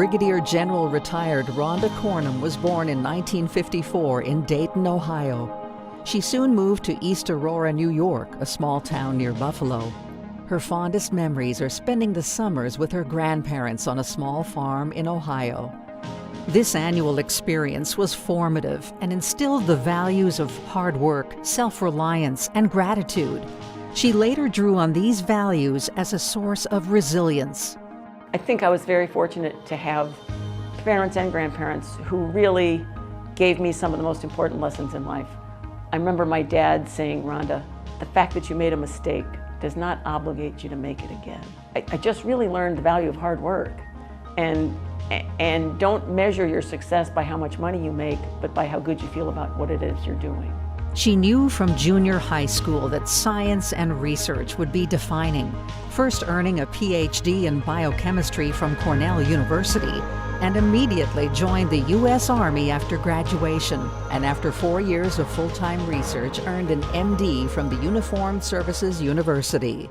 Brigadier General retired Rhonda Cornum was born in 1954 in Dayton, Ohio. She soon moved to East Aurora, New York, a small town near Buffalo. Her fondest memories are spending the summers with her grandparents on a small farm in Ohio. This annual experience was formative and instilled the values of hard work, self-reliance, and gratitude. She later drew on these values as a source of resilience. I think I was very fortunate to have parents and grandparents who really gave me some of the most important lessons in life. I remember my dad saying, "Rhonda, the fact that you made a mistake does not obligate you to make it again." I just really learned the value of hard work. And don't measure your success by how much money you make, but by how good you feel about what it is you're doing. She knew from junior high school that science and research would be defining, first earning a PhD in biochemistry from Cornell University, and immediately joined the U.S. Army after graduation, and after 4 years of full-time research, earned an MD from the Uniformed Services University.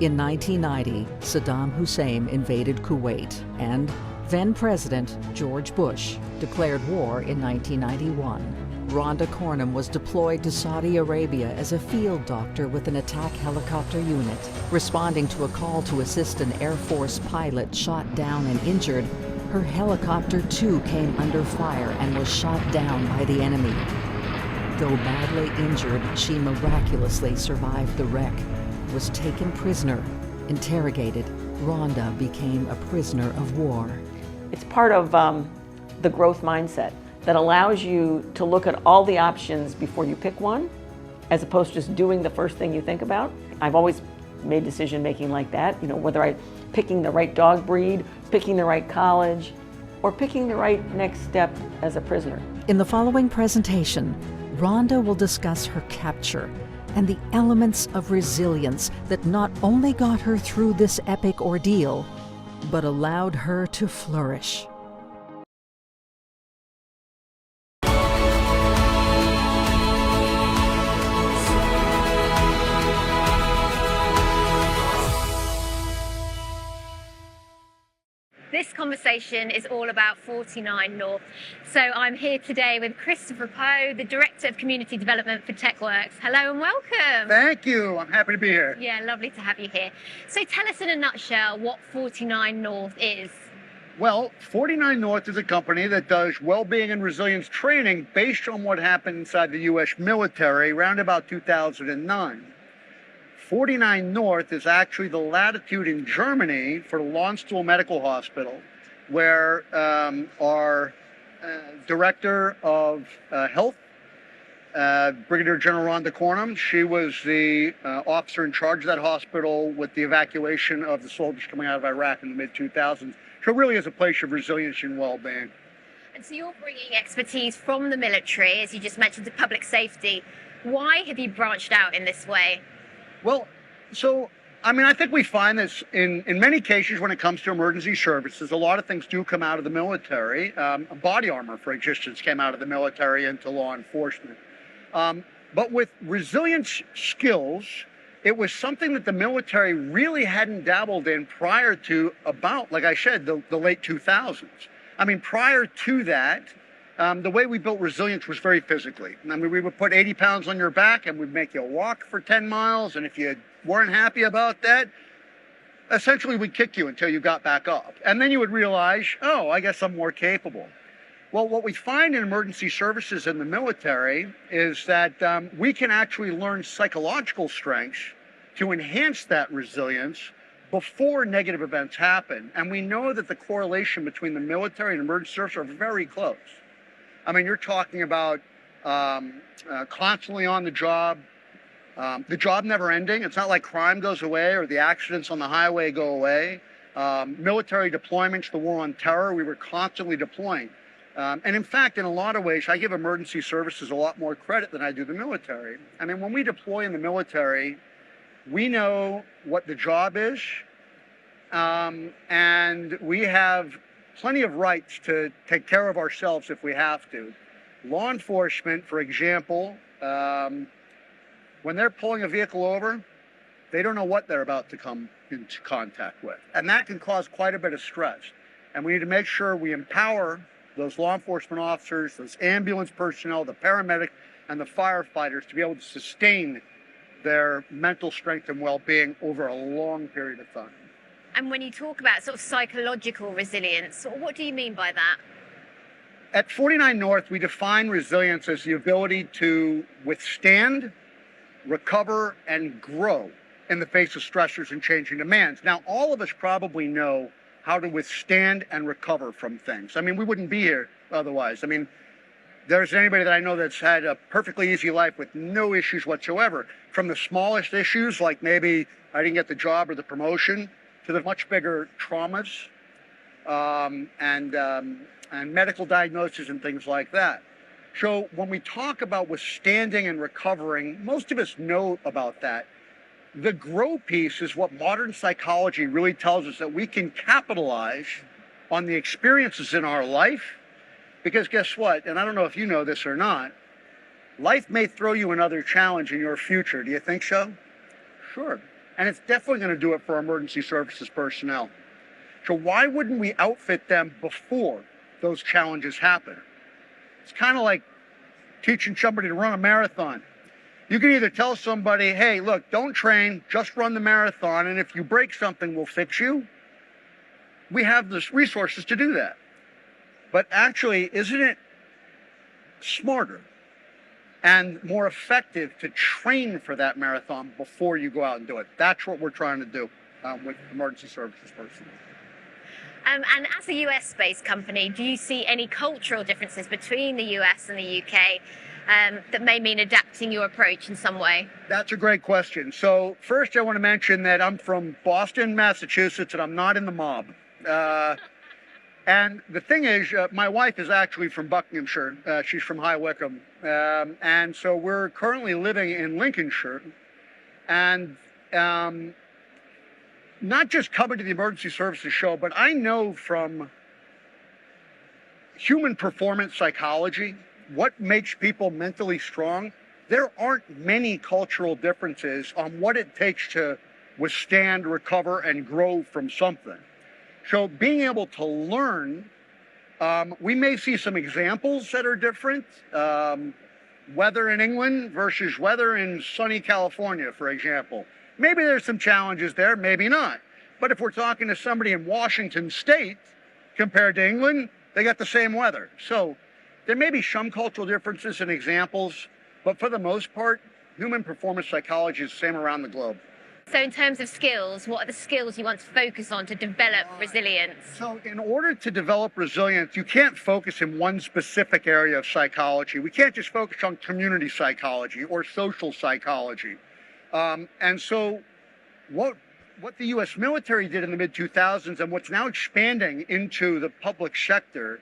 In 1990, Saddam Hussein invaded Kuwait, and then-President George Bush declared war in 1991. Rhonda Cornum was deployed to Saudi Arabia as a field doctor with an attack helicopter unit. Responding to a call to assist an Air Force pilot shot down and injured, her helicopter too came under fire and was shot down by the enemy. Though badly injured, she miraculously survived the wreck. Was taken prisoner. Interrogated, Rhonda became a prisoner of war. It's part of the growth mindset that allows you to look at all the options before you pick one, as opposed to just doing the first thing you think about. I've always made decision making like that, whether I'm picking the right dog breed, picking the right college, or picking the right next step as a prisoner. In the following presentation, Rhonda will discuss her capture and the elements of resilience that not only got her through this epic ordeal, but allowed her to flourish. This conversation is all about 49 North. So I'm here today with Christopher Poe, the Director of Community Development for TechWerks. Hello and welcome. Thank you. I'm happy to be here. Yeah, lovely to have you here. So tell us in a nutshell what 49 North is. Well, 49 North is a company that does well-being and resilience training based on what happened inside the U.S. military around about 2009. 49 North is actually the latitude in Germany for the Landstuhl Medical Hospital, where our Director of Health, Brigadier General Rhonda Cornum, she was the officer in charge of that hospital with the evacuation of the soldiers coming out of Iraq in the mid-2000s. So it really is a place of resilience and well-being. And so you're bringing expertise from the military, as you just mentioned, to public safety. Why have you branched out in this way? Well, I think we find this in many cases when it comes to emergency services. A lot of things do come out of the military. Body armor, for instance, came out of the military into law enforcement. But with resilience skills, it was something that the military really hadn't dabbled in prior to about, like I said, the late 2000s. Prior to that, the way we built resilience was very physically. We would put 80 pounds on your back and we'd make you walk for 10 miles. And if you weren't happy about that, essentially we'd kick you until you got back up. And then you would realize, oh, I guess I'm more capable. Well, what we find in emergency services in the military is that we can actually learn psychological strengths to enhance that resilience before negative events happen. And we know that the correlation between the military and emergency services are very close. You're talking about constantly on the job never ending. It's not like crime goes away or the accidents on the highway go away. Military deployments, the war on terror, we were constantly deploying. And in fact, in a lot of ways, I give emergency services a lot more credit than I do the military. When we deploy in the military, we know what the job is, and we have plenty of rights to take care of ourselves if we have to. Law enforcement, for example, when they're pulling a vehicle over, They don't know what they're about to come into contact with. And that can cause quite a bit of stress. And we need to make sure we empower those law enforcement officers, those ambulance personnel, the paramedic, and the firefighters to be able to sustain their mental strength and well-being over a long period of time. And when you talk about sort of psychological resilience, what do you mean by that? At 49 North, we define resilience as the ability to withstand, recover, and grow in the face of stressors and changing demands. Now, all of us probably know how to withstand and recover from things. I mean, we wouldn't be here otherwise. I mean, there's anybody that I know that's had a perfectly easy life with no issues whatsoever, from the smallest issues, like maybe I didn't get the job or the promotion, to the much bigger traumas and medical diagnoses and things like that. So when we talk about withstanding and recovering, most of us know about that. The grow piece is what modern psychology really tells us, that we can capitalize on the experiences in our life, because guess what? And I don't know if you know this or not, life may throw you another challenge in your future. Do you think so? Sure. And it's definitely going to do it for emergency services personnel. So why wouldn't we outfit them before those challenges happen? It's kind of like teaching somebody to run a marathon. You can either tell somebody, hey, look, don't train, just run the marathon, and if you break something, we'll fix you. We have the resources to do that. But actually, isn't it smarter and more effective to train for that marathon before you go out and do it? That's what we're trying to do with emergency services personnel. And as a US-based company, do you see any cultural differences between the US and the UK that may mean adapting your approach in some way? That's a great question. So first, I want to mention that I'm from Boston, Massachusetts, and I'm not in the mob. And the thing is, my wife is actually from Buckinghamshire. She's from High Wycombe. And so we're currently living in Lincolnshire. And not just coming to the emergency services show, but I know from human performance psychology, what makes people mentally strong, there aren't many cultural differences on what it takes to withstand, recover, and grow from something. So being able to learn, we may see some examples that are different. Weather in England versus weather in sunny California, for example. Maybe there's some challenges there, maybe not. But if we're talking to somebody in Washington State compared to England, they got the same weather. So there may be some cultural differences and examples, but for the most part, human performance psychology is the same around the globe. So in terms of skills, what are the skills you want to focus on to develop resilience? So in order to develop resilience, you can't focus in one specific area of psychology. We can't just focus on community psychology or social psychology. And so what the U.S. military did in the mid-2000s and what's now expanding into the public sector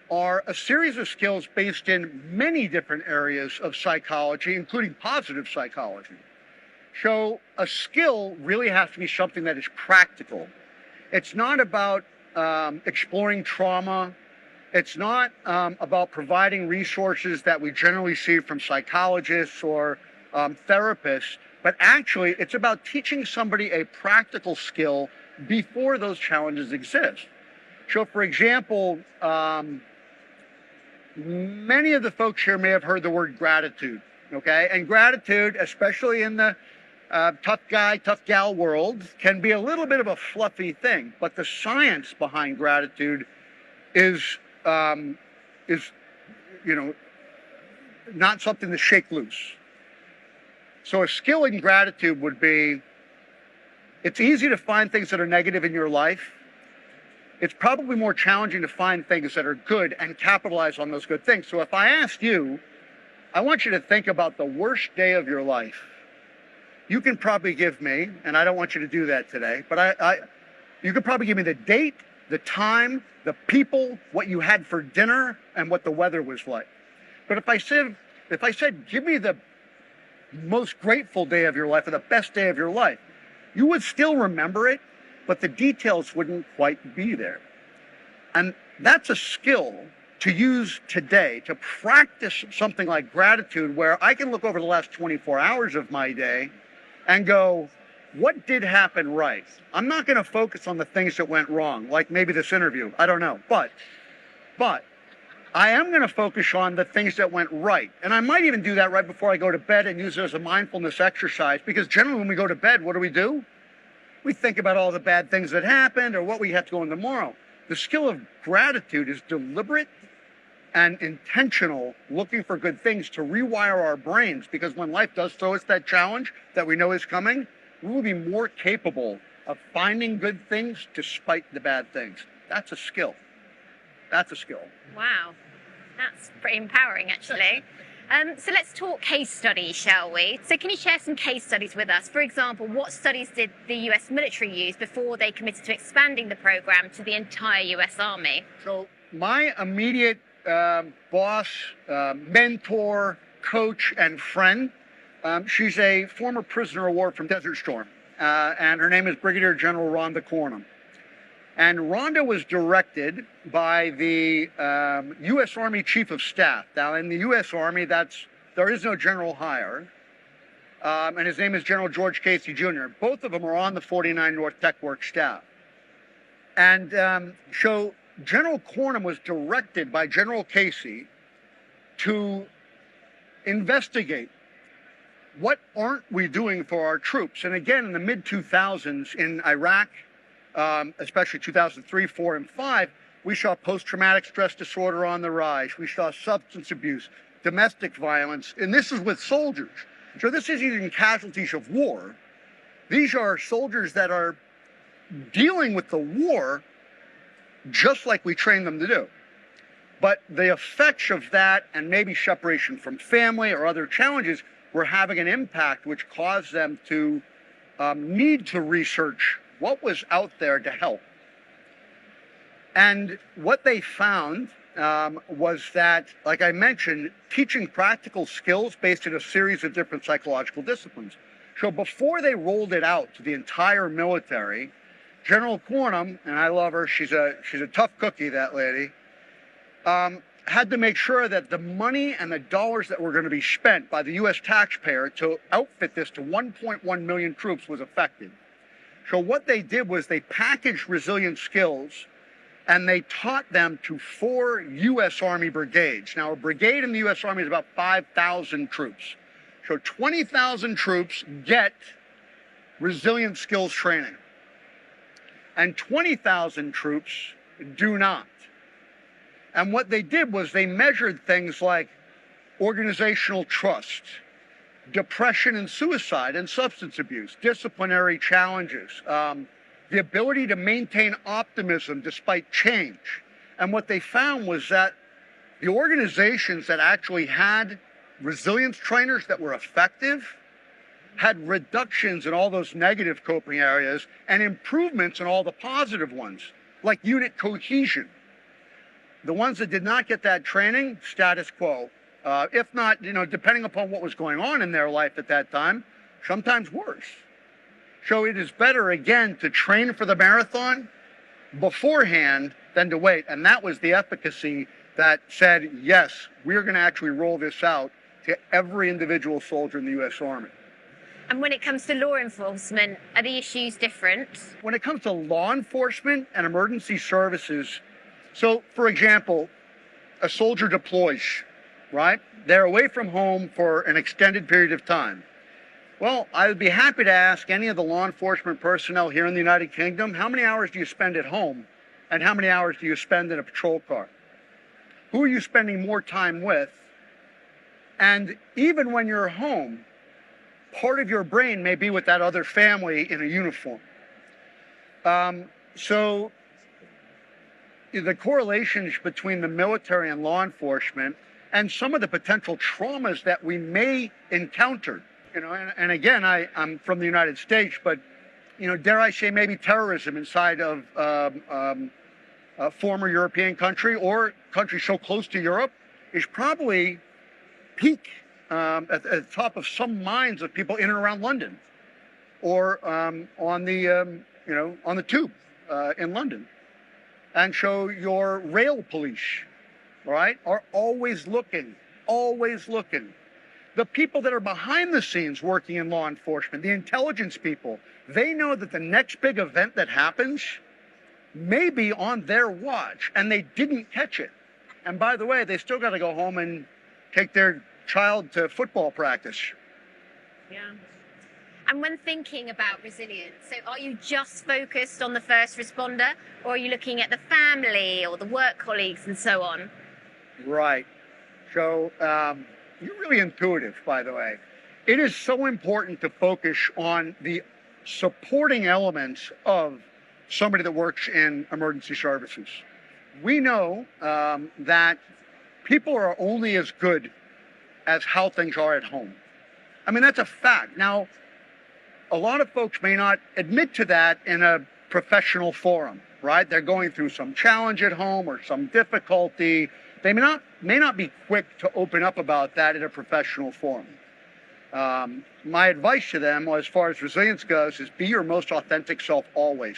are a series of skills based in many different areas of psychology, including positive psychology. So a skill really has to be something that is practical. It's not about exploring trauma. It's not about providing resources that we generally see from psychologists or therapists, but actually it's about teaching somebody a practical skill before those challenges exist. So for example, many of the folks here may have heard the word gratitude, okay? And gratitude, especially in the tough guy, tough gal world, can be a little bit of a fluffy thing, but the science behind gratitude is not something to shake loose. So a skill in gratitude would be, it's easy to find things that are negative in your life. It's probably more challenging to find things that are good and capitalize on those good things. So if I asked you, I want you to think about the worst day of your life. You can probably give me, and I don't want you to do that today, but you could probably give me the date, the time, the people, what you had for dinner, and what the weather was like. But if I said, give me the most grateful day of your life or the best day of your life, you would still remember it, but the details wouldn't quite be there. And that's a skill to use today, to practice something like gratitude, where I can look over the last 24 hours of my day and go, what did happen right? I'm not going to focus on the things that went wrong, like maybe this interview. I don't know. But I am going to focus on the things that went right. And I might even do that right before I go to bed and use it as a mindfulness exercise, because generally when we go to bed, what do? We think about all the bad things that happened or what we have to go in tomorrow. The skill of gratitude is deliberate and intentional, looking for good things to rewire our brains, because when life does throw us that challenge that we know is coming, we will be more capable of finding good things despite the bad things. That's a skill. That's a skill. Wow, that's pretty empowering, actually. So let's talk case studies, shall we? So can you share some case studies with us? For example, what studies did the US military use before they committed to expanding the program to the entire US Army? So my immediate boss, mentor, coach, and friend, she's a former prisoner of war from Desert Storm, and her name is Brigadier General Rhonda Cornum. And Rhonda was directed by the U.S. Army Chief of Staff. Now, in the U.S. Army, there is no general hire, and his name is General George Casey Jr. Both of them are on the 49 North TechWerks staff. And so General Cornum was directed by General Casey to investigate what aren't we doing for our troops. And again, in the mid-2000s in Iraq, especially 2003, 4, and 5, we saw post-traumatic stress disorder on the rise. We saw substance abuse, domestic violence, and this is with soldiers. So this isn't even casualties of war. These are soldiers that are dealing with the war just like we train them to do. But the effects of that, and maybe separation from family or other challenges, were having an impact which caused them to need to research what was out there to help. And what they found was that, like I mentioned, teaching practical skills based on a series of different psychological disciplines. So before they rolled it out to the entire military, General Cornum, and I love her, she's a tough cookie, that lady, had to make sure that the money and the dollars that were going to be spent by the U.S. taxpayer to outfit this to 1.1 million troops was effective. So what they did was they packaged resilient skills and they taught them to 4 U.S. Army brigades. Now, a brigade in the U.S. Army is about 5,000 troops. So 20,000 troops get resilient skills training. And 20,000 troops do not. And what they did was they measured things like organizational trust, depression and suicide and substance abuse, disciplinary challenges, the ability to maintain optimism despite change. And what they found was that the organizations that actually had resilience trainers that were effective had reductions in all those negative coping areas and improvements in all the positive ones, like unit cohesion. The ones that did not get that training, status quo. If not, depending upon what was going on in their life at that time, sometimes worse. So it is better, again, to train for the marathon beforehand than to wait. And that was the efficacy that said, yes, we're going to actually roll this out to every individual soldier in the U.S. Army. And when it comes to law enforcement, are the issues different? When it comes to law enforcement and emergency services, so, for example, a soldier deploys, right? They're away from home for an extended period of time. Well, I would be happy to ask any of the law enforcement personnel here in the United Kingdom, how many hours do you spend at home and how many hours do you spend in a patrol car? Who are you spending more time with? And even when you're home, part of your brain may be with that other family in a uniform. So the correlations between the military and law enforcement and some of the potential traumas that we may encounter, and again, I'm from the United States, but, dare I say maybe terrorism inside of a former European country or country so close to Europe is probably peak at the top of some minds of people in and around London or on the tube in London. And so your rail police, right, are always looking. The people that are behind the scenes working in law enforcement, the intelligence people, they know that the next big event that happens may be on their watch, and they didn't catch it. And by the way, they still got to go home and take their child to football practice. Yeah. And when thinking about resilience, so are you just focused on the first responder, or are you looking at the family or the work colleagues and so on? Right. So you're really intuitive, by the way. It is so important to focus on the supporting elements of somebody that works in emergency services. We know that people are only as good as how things are at home. I mean, that's a fact. Now, a lot of folks may not admit to that in a professional forum, right? They're going through some challenge at home or some difficulty. They may not be quick to open up about that in a professional forum. My advice to them, as far as resilience goes, is be your most authentic self always.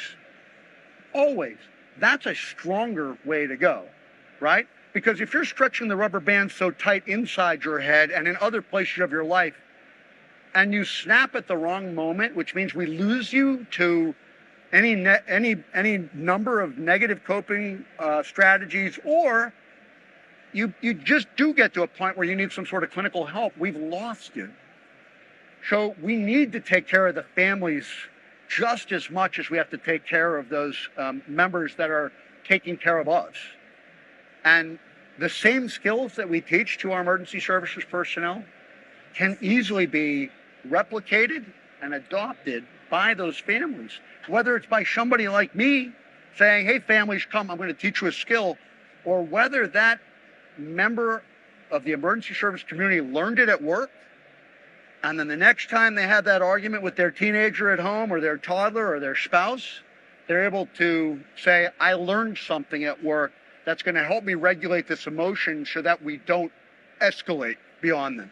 Always. That's a stronger way to go, right? Because if you're stretching the rubber band so tight inside your head and in other places of your life, and you snap at the wrong moment, which means we lose you to any number of negative coping strategies, or you just do get to a point where you need some sort of clinical help, we've lost you. So we need to take care of the families just as much as we have to take care of those members that are taking care of us. And the same skills that we teach to our emergency services personnel can easily be replicated and adopted by those families. Whether it's by somebody like me saying, hey, families, come, I'm going to teach you a skill, or whether that member of the emergency service community learned it at work, and then the next time they have that argument with their teenager at home or their toddler or their spouse, they're able to say, I learned something at work that's going to help me regulate this emotion so that we don't escalate beyond this.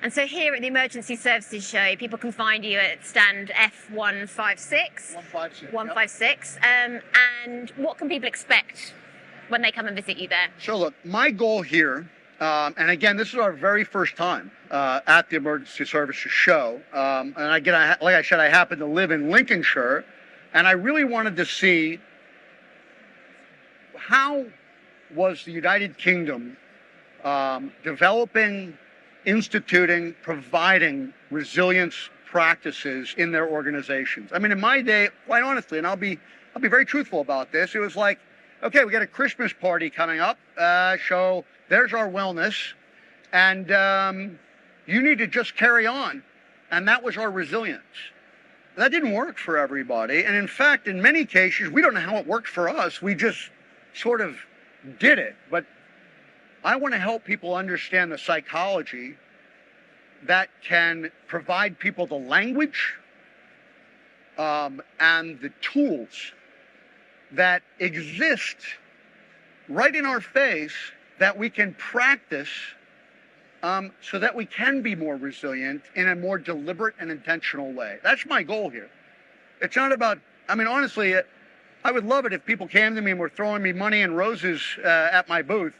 And so here at the Emergency Services Show, people can find you at stand F156. 156. Yep. And what can people expect when they come and visit you there? So look, my goal here, and again, this is our very first time at the Emergency Services Show. And again, like I said, I happen to live in Lincolnshire, and I really wanted to see how was the United Kingdom developing, instituting, providing resilience practices in their organizations. I mean, in my day, quite honestly, and I'll be very truthful about this, it was like, okay, we got a Christmas party coming up, so there's our wellness, and you need to just carry on. And that was our resilience. That didn't work for everybody. And in fact, in many cases, we don't know how it worked for us. We just sort of did it. But I want to help people understand the psychology that can provide people the language and the tools that exist right in our face that we can practice so that we can be more resilient in a more deliberate and intentional way. That's my goal here. It's not about, I mean, honestly, I would love it if people came to me and were throwing me money and roses at my booth.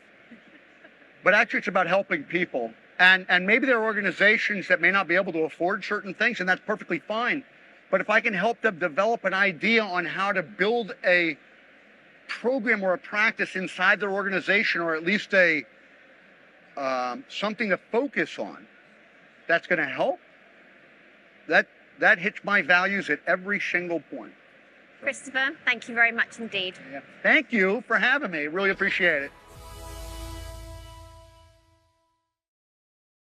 But actually, it's about helping people. And maybe there are organizations that may not be able to afford certain things, and that's perfectly fine. But if I can help them develop an idea on how to build a program or a practice inside their organization, or at least a something to focus on that's going to help, that hits my values at every single point. Christopher, thank you very much indeed. Yeah. Thank you for having me. Really appreciate it.